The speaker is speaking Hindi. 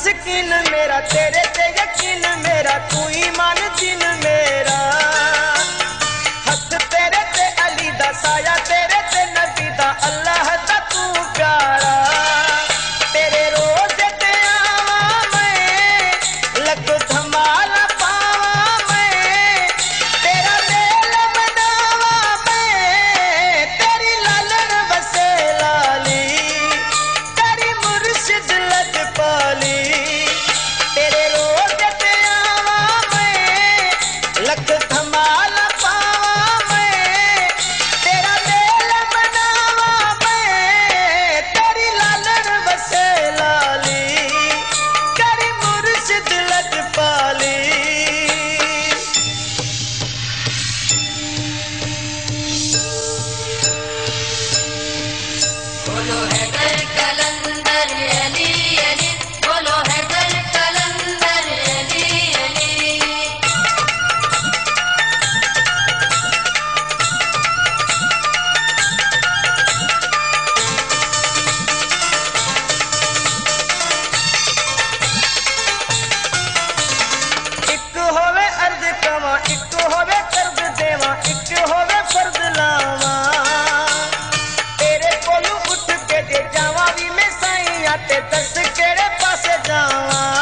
मिस्किन मेरा तेरे ते यकीन मेरा तू ईमान दिन मेरा हथ तेरे ते अली दा साया तेरे ते नबी दा अल्लाह दा तू प्यारा तेरे रोजे ते आवा मैं लग धमाल पावा मैं तेरा मेल मनावा मैं तेरी लालन बसे लाली तेरी मुर्शिद लज पाली तेरे रोजे ते आवा मैं लग धमाल पावा मैं तेरा मेल मनावा मैं तेरी लालन बसे लाली तेरी मुर्शिद लज पाली। बोलो हैदर कलंदर अली अली बोलो हैदर कलंदर अली अली। एक होवे अर्ज कवा एक होवे कर्ज देवा एक होवे फर्ज लावा तेरे कोलू उठ के जे जावा भी मैं साईं ते दस केड़े पासे जावा